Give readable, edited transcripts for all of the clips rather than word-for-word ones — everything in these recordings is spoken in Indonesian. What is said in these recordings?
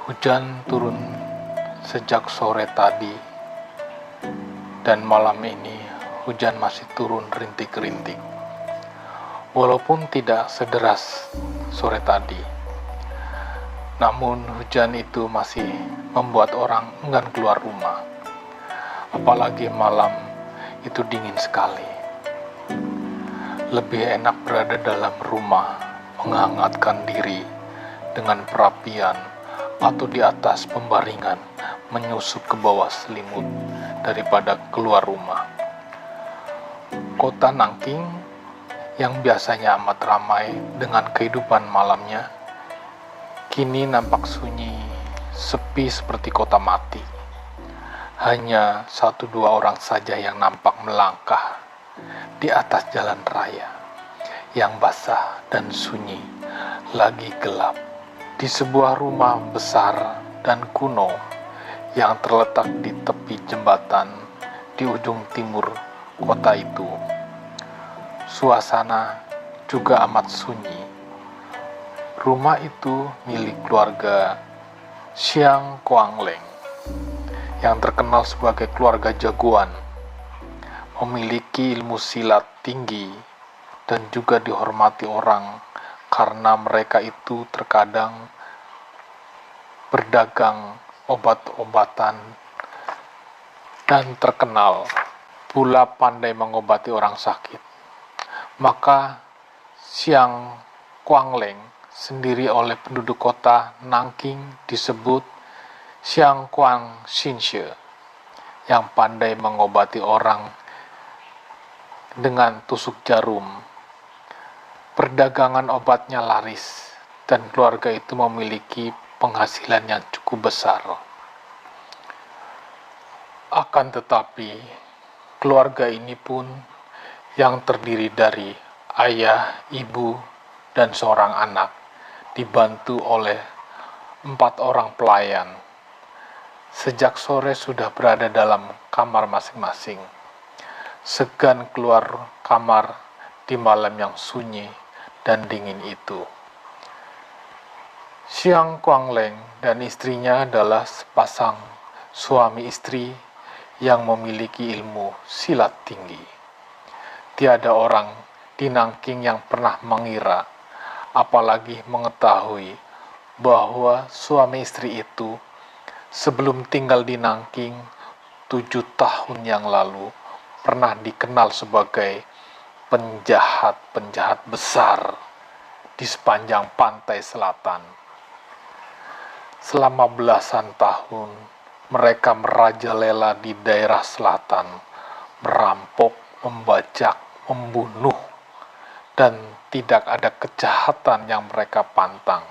Hujan turun sejak sore tadi, dan malam ini hujan masih turun rintik-rintik. Walaupun tidak sederas sore tadi, namun hujan itu masih membuat orang enggan keluar rumah. Apalagi malam itu dingin sekali. Lebih enak berada dalam rumah, menghangatkan diri dengan perapian atau di atas pembaringan, menyusup ke bawah selimut daripada keluar rumah. Kota Nanking yang biasanya amat ramai dengan kehidupan malamnya, kini nampak sunyi, sepi seperti kota mati. Hanya 1-2 orang saja yang nampak melangkah di atas jalan raya yang basah dan sunyi, lagi gelap. Di sebuah rumah besar dan kuno yang terletak di tepi jembatan di ujung timur kota itu, suasana juga amat sunyi. Rumah itu milik keluarga Xiang Kuangleng yang terkenal sebagai keluarga jagoan, memiliki ilmu silat tinggi dan juga dihormati orang karena mereka itu terkadang berdagang obat-obatan dan terkenal pula pandai mengobati orang sakit. Maka Xiang Kuangleng sendiri oleh penduduk kota Nanking disebut Xiang Kuang Xinxue, yang pandai mengobati orang dengan tusuk jarum. Perdagangan obatnya laris dan keluarga itu memiliki penghasilan yang cukup besar. Akan tetapi, keluarga ini pun yang terdiri dari ayah, ibu, dan seorang anak, dibantu oleh 4 orang pelayan. Sejak sore sudah berada dalam kamar masing-masing, segan keluar kamar di malam yang sunyi dan dingin itu. Xiang Kuangleng dan istrinya adalah sepasang suami istri yang memiliki ilmu silat tinggi. Tiada orang di Nanking yang pernah mengira, apalagi mengetahui bahwa suami istri itu sebelum tinggal di Nanking 7 tahun yang lalu pernah dikenal sebagai penjahat besar di sepanjang pantai selatan. Selama belasan tahun mereka merajalela di daerah selatan, merampok, membajak, membunuh, dan tidak ada kejahatan yang mereka pantang.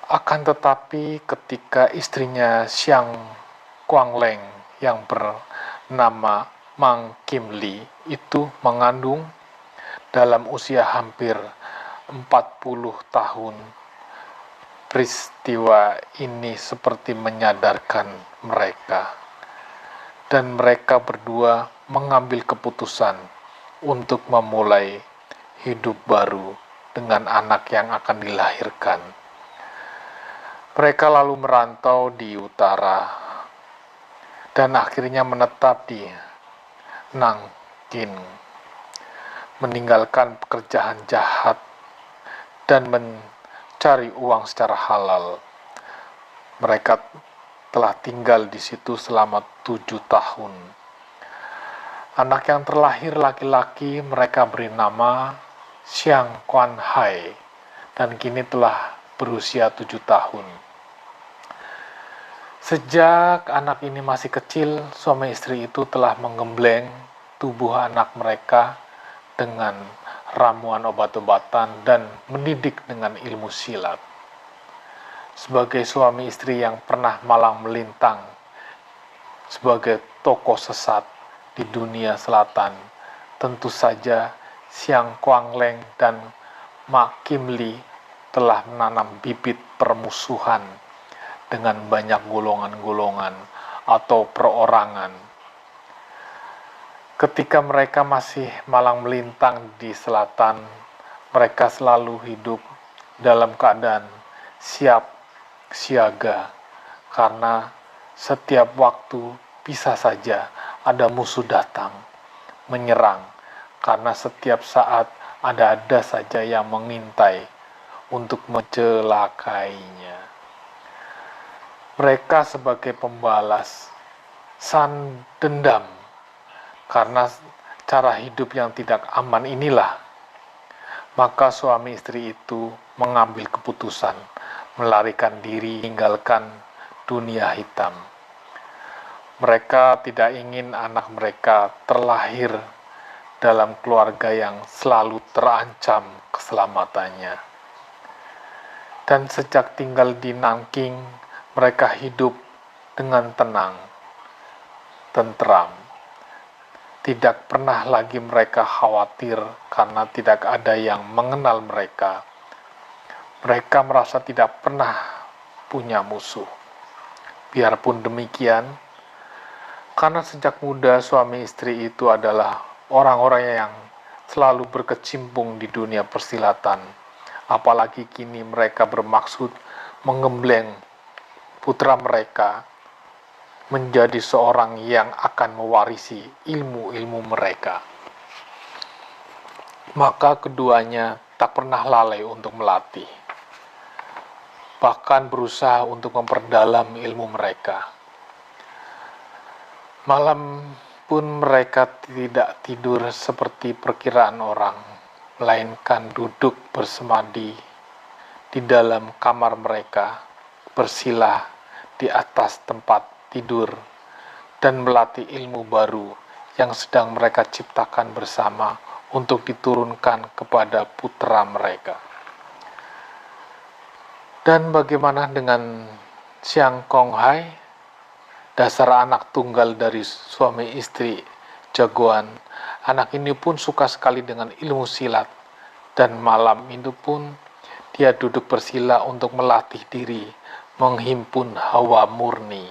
Akan tetapi ketika istrinya Xiang Kuangleng yang bernama Mang Kim Li itu mengandung, dalam usia hampir 40 tahun, peristiwa ini seperti menyadarkan mereka, dan mereka berdua mengambil keputusan untuk memulai hidup baru dengan anak yang akan dilahirkan. Mereka lalu merantau di utara dan akhirnya menetap di Nanking, meninggalkan pekerjaan jahat dan mencari uang secara halal. Mereka telah tinggal di situ selama 7 tahun. Anak yang terlahir laki-laki mereka beri nama Xiang Kuan Hai dan kini telah berusia 7 tahun. Sejak anak ini masih kecil, suami istri itu telah menggembleng tubuh anak mereka dengan ramuan obat-obatan dan mendidik dengan ilmu silat. Sebagai suami istri yang pernah malang melintang sebagai tokoh sesat di dunia selatan, tentu saja Xiang Kuangleng dan Mak Kim Li telah menanam bibit permusuhan dengan banyak golongan-golongan atau perorangan. Ketika mereka masih malang melintang di selatan, mereka selalu hidup dalam keadaan siap siaga, karena setiap waktu bisa saja ada musuh datang, menyerang, karena setiap saat ada saja yang mengintai untuk mencelakainya. Mereka sebagai pembalas dendam karena cara hidup yang tidak aman inilah, maka suami istri itu mengambil keputusan melarikan diri, tinggalkan dunia hitam. Mereka tidak ingin anak mereka terlahir dalam keluarga yang selalu terancam keselamatannya. Dan sejak tinggal di Nanking, mereka hidup dengan tenang, tentram. Tidak pernah lagi mereka khawatir karena tidak ada yang mengenal mereka. Mereka merasa tidak pernah punya musuh. Biarpun demikian, karena sejak muda suami istri itu adalah orang-orang yang selalu berkecimpung di dunia persilatan, apalagi kini mereka bermaksud menggembleng putra mereka menjadi seorang yang akan mewarisi ilmu-ilmu mereka. Maka keduanya tak pernah lalai untuk melatih, bahkan berusaha untuk memperdalam ilmu mereka. Malam pun mereka tidak tidur seperti perkiraan orang, melainkan duduk bersemadi di dalam kamar mereka, bersila di atas tempat tidur, dan melatih ilmu baru yang sedang mereka ciptakan bersama untuk diturunkan kepada putra mereka. Dan bagaimana dengan Siang Kong Hai, dasar anak tunggal dari suami istri jagoan? Anak ini pun suka sekali dengan ilmu silat, dan malam itu pun dia duduk bersila untuk melatih diri, menghimpun hawa murni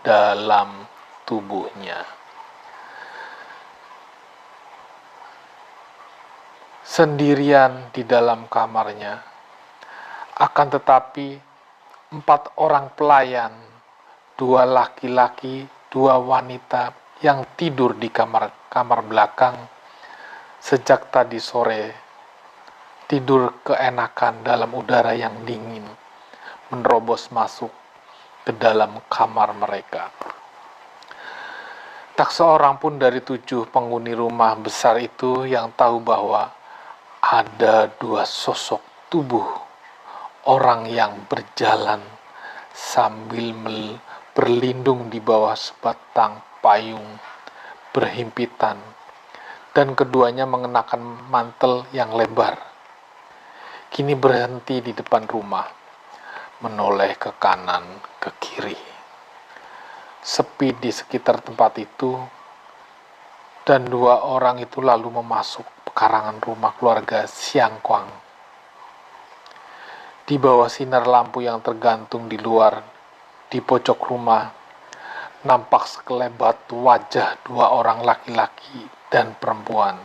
dalam tubuhnya. Sendirian di dalam kamarnya, akan tetapi 4 orang pelayan, 2 laki-laki, 2 wanita yang tidur di kamar belakang sejak tadi sore, tidur keenakan dalam udara yang dingin, menerobos masuk ke dalam kamar mereka. Tak seorang pun dari 7 penghuni rumah besar itu yang tahu bahwa ada 2 sosok tubuh orang yang berjalan sambil berlindung di bawah sebatang payung berhimpitan, dan keduanya mengenakan mantel yang lebar. Kini berhenti di depan rumah, menoleh ke kanan, ke kiri. Sepi di sekitar tempat itu, dan 2 orang itu lalu memasuk pekarangan rumah keluarga Siang Kwang. Di bawah sinar lampu yang tergantung di luar, di pojok rumah, nampak sekelebat wajah 2 orang laki-laki dan perempuan.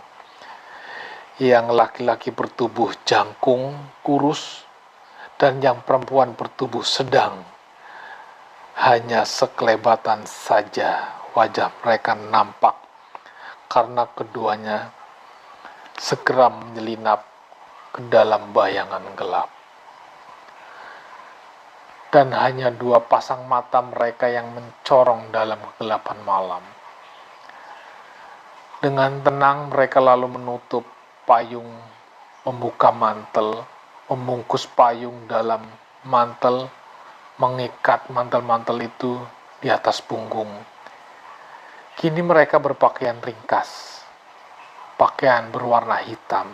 Yang laki-laki bertubuh jangkung, kurus, dan yang perempuan bertubuh sedang. Hanya sekelebatan saja wajah mereka nampak, karena keduanya segera menyelinap ke dalam bayangan gelap. Dan hanya 2 pasang mata mereka yang mencorong dalam kegelapan malam. Dengan tenang mereka lalu menutup payung, membuka mantel, membungkus payung dalam mantel, mengikat mantel-mantel itu di atas punggung. Kini mereka berpakaian ringkas, pakaian berwarna hitam,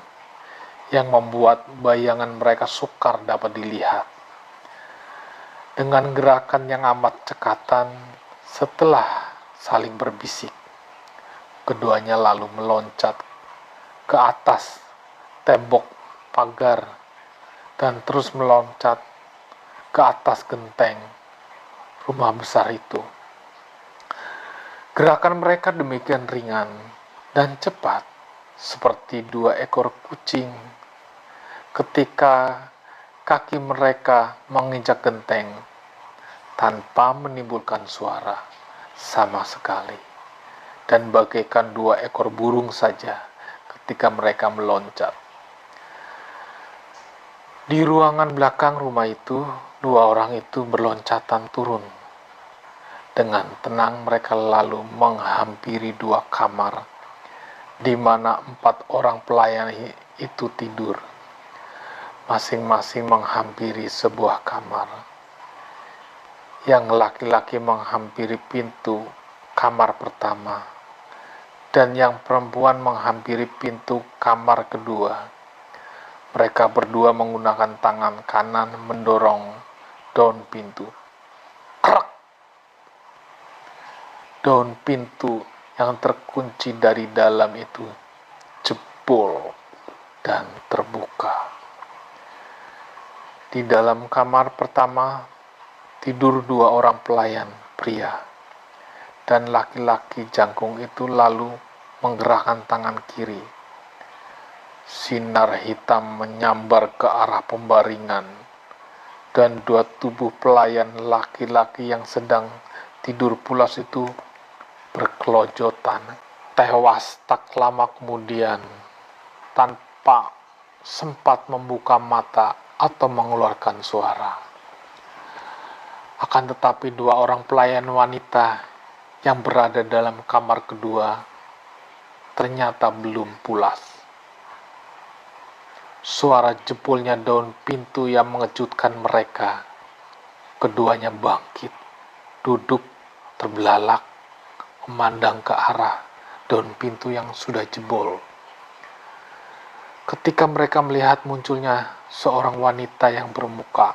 yang membuat bayangan mereka sukar dapat dilihat. Dengan gerakan yang amat cekatan, setelah saling berbisik, keduanya lalu meloncat ke atas tembok pagar dan terus meloncat ke atas genteng rumah besar itu. Gerakan mereka demikian ringan dan cepat, seperti 2 ekor kucing. Ketika kaki mereka menginjak genteng, tanpa menimbulkan suara sama sekali, dan bagaikan dua ekor burung saja ketika mereka meloncat. Di ruangan belakang rumah itu, dua orang itu berloncatan turun. Dengan tenang mereka lalu menghampiri dua kamar, di mana 4 orang pelayan itu tidur, masing-masing menghampiri sebuah kamar. Yang laki-laki menghampiri pintu kamar pertama, dan yang perempuan menghampiri pintu kamar kedua. Mereka berdua menggunakan tangan kanan mendorong daun pintu. Krek! Daun pintu yang terkunci dari dalam itu jebol dan terbuka. Di dalam kamar pertama tidur 2 orang pelayan pria, dan laki-laki jangkung itu lalu menggerakkan tangan kiri. Sinar hitam menyambar ke arah pembaringan, dan 2 tubuh pelayan laki-laki yang sedang tidur pulas itu berkelojotan, tewas tak lama kemudian tanpa sempat membuka mata atau mengeluarkan suara. Akan tetapi 2 orang pelayan wanita yang berada dalam kamar kedua ternyata belum pulas. Suara jebolnya daun pintu yang mengejutkan mereka. Keduanya bangkit, duduk terbelalak, memandang ke arah daun pintu yang sudah jebol. Ketika mereka melihat munculnya seorang wanita yang bermuka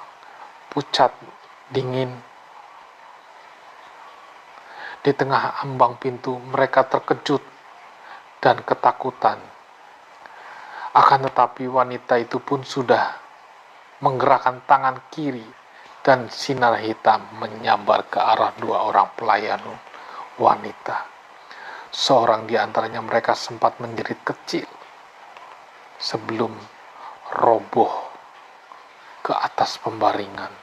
pucat, dingin, di tengah ambang pintu, mereka terkejut dan ketakutan. Akan tetapi wanita itu pun sudah menggerakkan tangan kiri, dan sinar hitam menyambar ke arah 2 orang pelayan wanita. Seorang di antaranya mereka sempat menjerit kecil sebelum roboh ke atas pembaringan,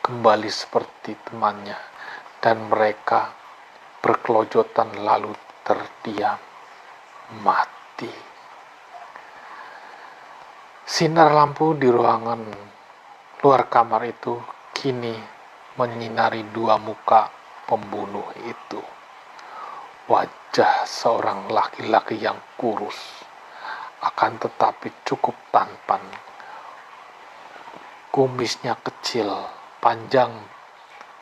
kembali seperti temannya, dan mereka berkelojotan lalu terdiam mati. Sinar lampu di ruangan luar kamar itu kini menyinari 2 muka pembunuh itu. Wajah seorang laki-laki yang kurus, akan tetapi cukup tampan. Kumisnya kecil, panjang,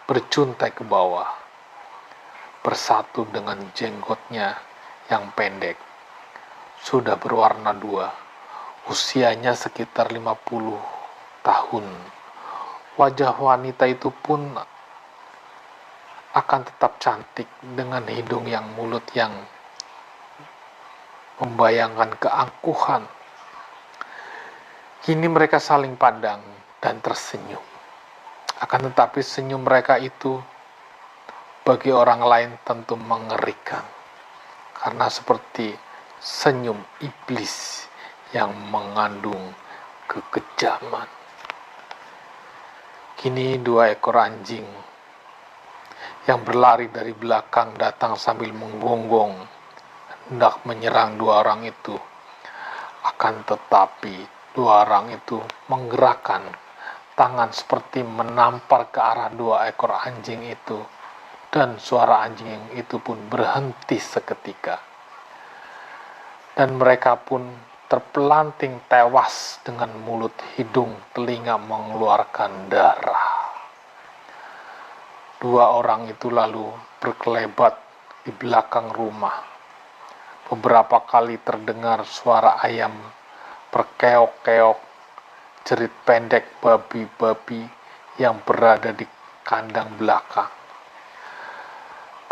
berjuntai ke bawah, bersatu dengan jenggotnya yang pendek, sudah berwarna 2. Usianya sekitar 50 tahun. Wajah wanita itu pun akan tetap cantik dengan hidung yang mulut yang membayangkan keangkuhan. Kini mereka saling pandang dan tersenyum. Akan tetapi senyum mereka itu bagi orang lain tentu mengerikan, karena seperti senyum iblis yang mengandung kekejaman. Kini 2 ekor anjing yang berlari dari belakang datang sambil menggonggong, hendak menyerang 2 orang itu. Akan tetapi 2 orang itu menggerakkan tangan seperti menampar ke arah 2 ekor anjing itu, dan suara anjing itu pun berhenti seketika. Dan mereka pun terpelanting tewas dengan mulut, hidung, telinga mengeluarkan darah. 2 orang itu lalu berkelebat di belakang rumah. Beberapa kali terdengar suara ayam berkeok-keok, jerit pendek babi-babi yang berada di kandang belakang.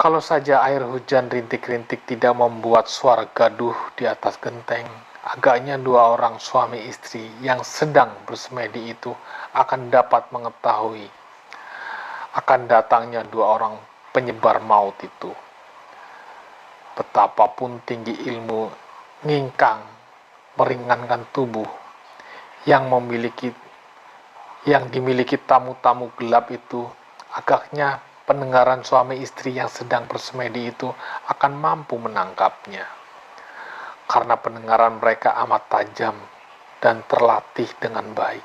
Kalau saja air hujan rintik-rintik tidak membuat suara gaduh di atas genteng, agaknya 2 orang suami istri yang sedang bersemedi itu akan dapat mengetahui akan datangnya 2 orang penyebar maut itu. Betapapun tinggi ilmu ngingkang meringankan tubuh yang dimiliki tamu-tamu gelap itu, agaknya pendengaran suami istri yang sedang bersemedi itu akan mampu menangkapnya. Karena pendengaran mereka amat tajam dan terlatih dengan baik.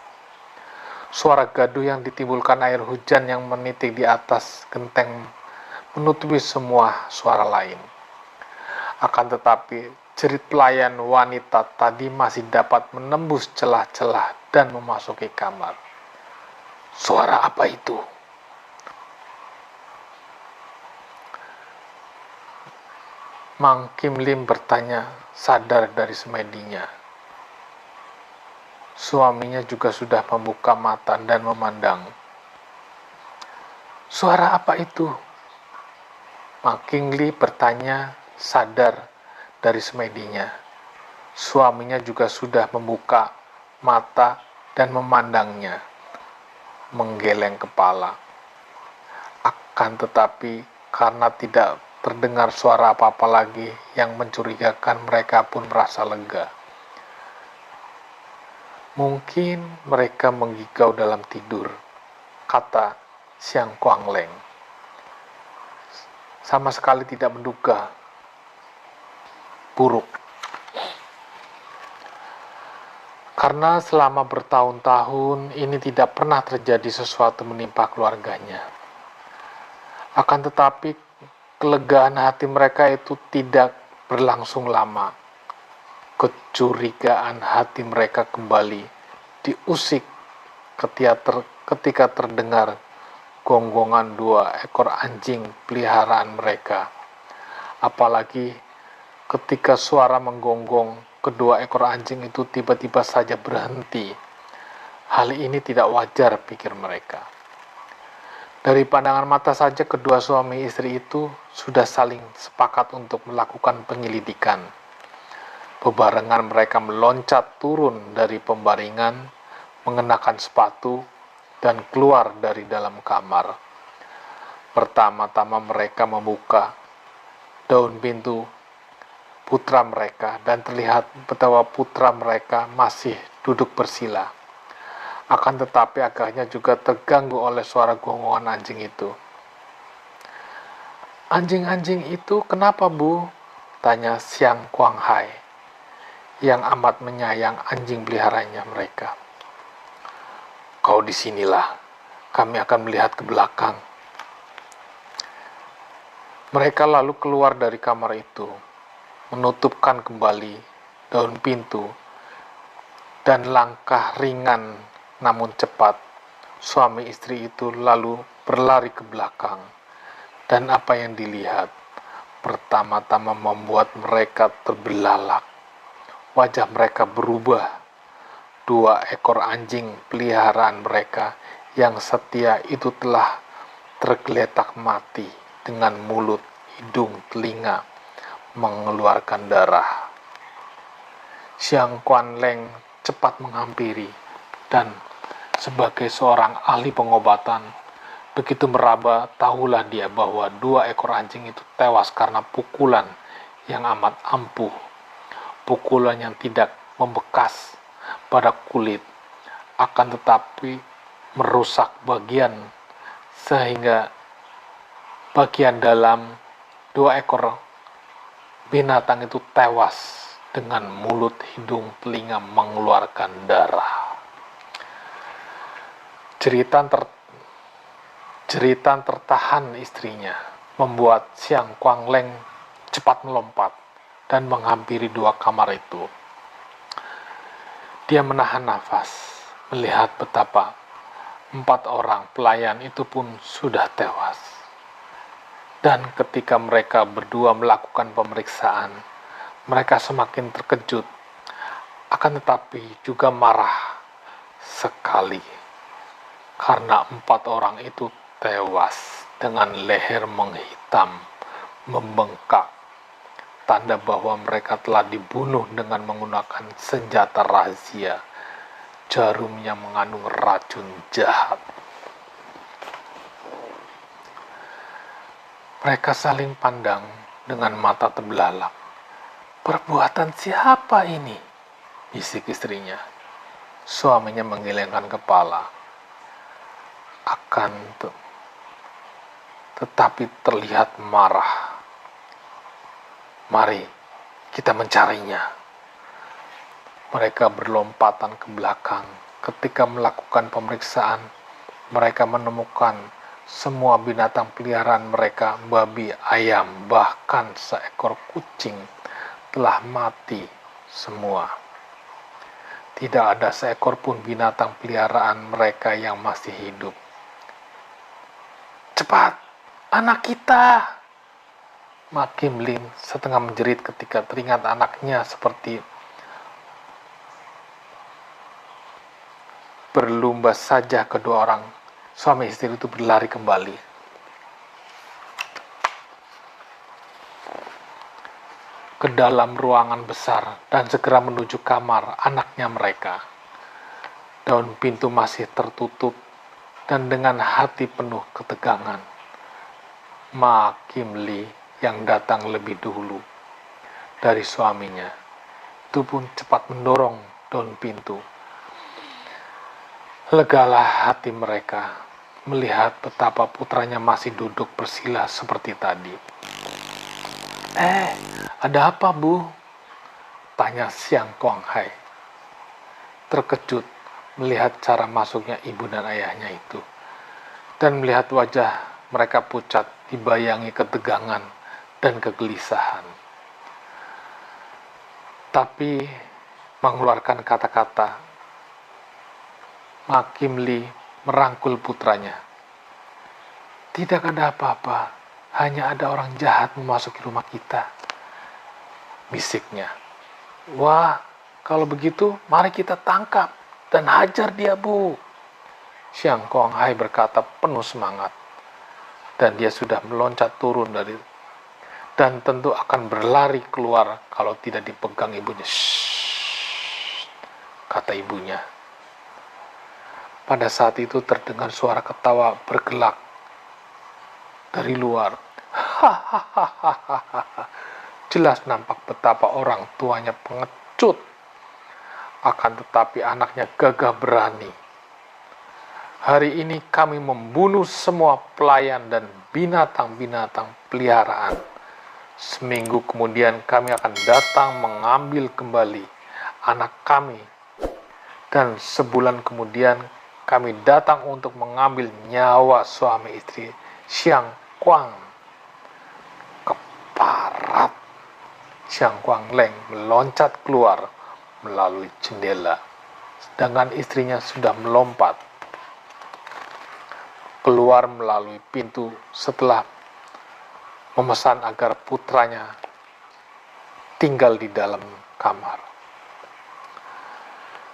Suara gaduh yang ditimbulkan air hujan yang menitik di atas genteng menutupi semua suara lain. Akan tetapi, jerit pelayan wanita tadi masih dapat menembus celah-celah dan memasuki kamar. Suara apa itu? Mang Kim Lim bertanya, sadar dari semedinya. Suaminya juga sudah membuka mata dan memandang. Suara apa itu? Mang Kim Lim bertanya, sadar dari semedinya. Suaminya juga sudah membuka mata dan memandangnya, menggeleng kepala. Akan tetapi, karena tidak terdengar suara apa-apa lagi yang mencurigakan, mereka pun merasa lega. Mungkin mereka menggigau dalam tidur, kata Siang Kuang Leng. Sama sekali tidak menduga buruk. Karena selama bertahun-tahun ini tidak pernah terjadi sesuatu menimpa keluarganya. Akan tetapi kelegaan hati mereka itu tidak berlangsung lama. Kecurigaan hati mereka kembali diusik ketika terdengar gonggongan 2 ekor anjing peliharaan mereka. Apalagi ketika suara menggonggong kedua ekor anjing itu tiba-tiba saja berhenti. Hal ini tidak wajar, pikir mereka. Dari pandangan mata saja kedua suami istri itu sudah saling sepakat untuk melakukan penyelidikan. Bebarengan mereka meloncat turun dari pembaringan, mengenakan sepatu, dan keluar dari dalam kamar. Pertama-tama mereka membuka daun pintu putra mereka dan terlihat betapa putra mereka masih duduk bersila. Akan tetapi agaknya juga terganggu oleh suara gonggongan anjing itu. Anjing-anjing itu kenapa, Bu? Tanya Siang Kuang Hai, yang amat menyayang anjing peliharaannya mereka. Kau disinilah, kami akan melihat ke belakang. Mereka lalu keluar dari kamar itu, menutupkan kembali daun pintu, dan langkah ringan namun cepat, suami istri itu lalu berlari ke belakang. Dan apa yang dilihat pertama-tama membuat mereka terbelalak. Wajah mereka berubah. 2 ekor anjing peliharaan mereka yang setia itu telah tergeletak mati dengan mulut, hidung, telinga mengeluarkan darah. Siang Kuan Leng cepat menghampiri dan sebagai seorang ahli pengobatan, begitu meraba, tahulah dia bahwa 2 ekor anjing itu tewas karena pukulan yang amat ampuh. Pukulan yang tidak membekas pada kulit, akan tetapi merusak bagian sehingga bagian dalam 2 ekor binatang itu tewas dengan mulut, hidung, telinga mengeluarkan darah. Jeritan tertahan istrinya membuat Siang Kuang Leng cepat melompat dan menghampiri 2 kamar itu. Dia menahan nafas melihat betapa 4 orang pelayan itu pun sudah tewas. Dan ketika mereka berdua melakukan pemeriksaan, mereka semakin terkejut, akan tetapi juga marah sekali. Karena 4 orang itu tewas dengan leher menghitam, membengkak, tanda bahwa mereka telah dibunuh dengan menggunakan senjata rahasia, jarum yang mengandung racun jahat. Mereka saling pandang dengan mata terbelalak. Perbuatan siapa ini? Bisik istrinya. Suaminya menggelengkan kepala. tetapi terlihat marah. Mari kita mencarinya. Mereka berlompatan ke belakang. Ketika melakukan pemeriksaan, mereka menemukan semua binatang peliharaan mereka, babi, ayam, bahkan seekor kucing telah mati semua. Tidak ada seekor pun binatang peliharaan mereka yang masih hidup. Cepat, anak kita! Mak Kim Lim setengah menjerit ketika teringat anaknya seperti berlumba saja. Kedua orang suami istri itu berlari kembali. Ke dalam ruangan besar dan segera menuju kamar anaknya mereka. Daun pintu masih tertutup dan dengan hati penuh ketegangan, Mak Kim Lee yang datang lebih dulu dari suaminya itu pun cepat mendorong daun pintu. Legalah hati mereka melihat betapa putranya masih duduk bersila seperti tadi. Ada apa, Bu? Tanya Siang Kuang Hai, terkejut melihat cara masuknya ibu dan ayahnya itu, dan melihat wajah mereka pucat dibayangi ketegangan dan kegelisahan. Tapi mengeluarkan kata-kata, Mak Kim Lee merangkul putranya. Tidak ada apa-apa, hanya ada orang jahat memasuki rumah kita, bisiknya. Wah, kalau begitu mari kita tangkap dan hajar dia, Bu. Siang Kuang Hai berkata penuh semangat, dan dia sudah meloncat turun dan tentu akan berlari keluar kalau tidak dipegang ibunya. Shh, kata ibunya. Pada saat itu terdengar suara ketawa bergelak dari luar. Hahaha. Jelas nampak betapa orang tuanya pengecut. Akan tetapi anaknya gagah berani. Hari ini kami membunuh semua pelayan dan binatang-binatang peliharaan. Seminggu kemudian kami akan datang mengambil kembali anak kami. Dan sebulan kemudian kami datang untuk mengambil nyawa suami istri Siang Kuang. Keparat. Siang Kuang Leng meloncat keluar melalui jendela, sedangkan istrinya sudah melompat keluar melalui pintu setelah memesan agar putranya tinggal di dalam kamar.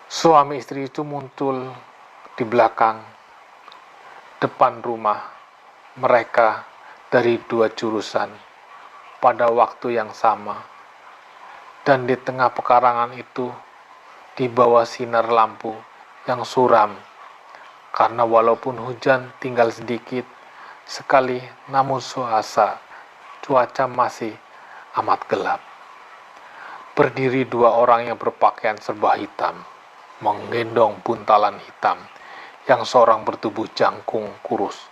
Suami istri itu muncul di belakang depan rumah mereka dari dua jurusan pada waktu yang sama, dan di tengah pekarangan itu, di bawah sinar lampu yang suram, karena walaupun hujan tinggal sedikit sekali, namun cuaca masih amat gelap. Berdiri dua orang yang berpakaian serba hitam, menggendong buntalan hitam, yang seorang bertubuh jangkung kurus,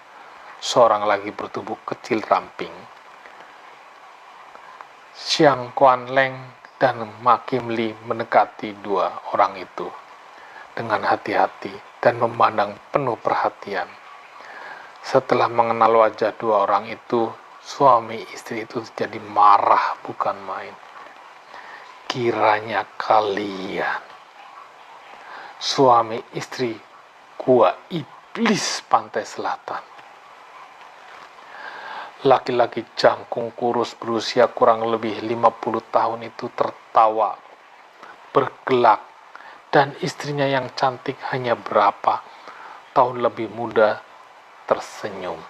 seorang lagi bertubuh kecil ramping. Siang Kuan Leng dan Mak Kim Lee mendekati dua orang itu dengan hati-hati dan memandang penuh perhatian. Setelah mengenal wajah dua orang itu, suami istri itu jadi marah bukan main. Kiranya kalian suami istri gua iblis pantai selatan. Laki-laki jangkung kurus berusia kurang lebih 50 tahun itu tertawa bergelak, dan istrinya yang cantik hanya berapa tahun lebih muda tersenyum.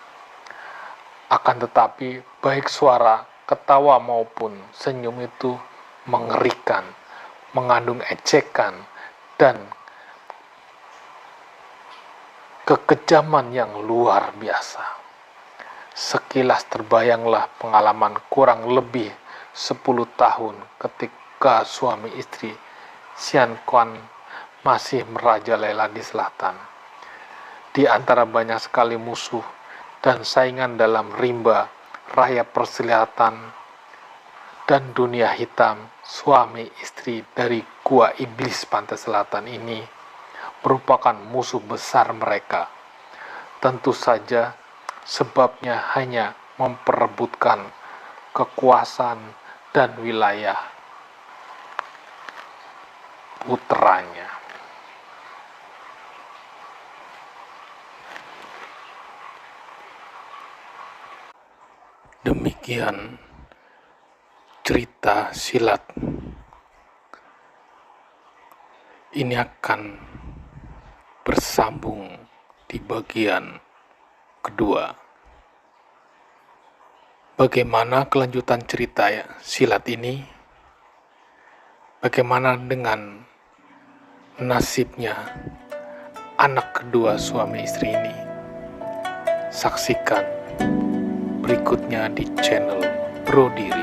Akan tetapi baik suara, ketawa maupun senyum itu mengerikan, mengandung ejekan dan kekejaman yang luar biasa. Sekilas terbayanglah pengalaman kurang lebih 10 tahun ketika suami istri Sian Kuan masih merajalela di selatan. Di antara banyak sekali musuh dan saingan dalam rimba raya persilatan dan dunia hitam. Suami istri dari gua iblis pantai selatan ini merupakan musuh besar mereka. Tentu saja sebabnya hanya memperebutkan kekuasaan dan wilayah putranya. Demikian cerita silat. Ini akan bersambung di bagian kedua. Bagaimana kelanjutan cerita silat ini? Bagaimana dengan nasibnya anak kedua suami istri ini? Saksikan berikutnya di channel Bro Diri.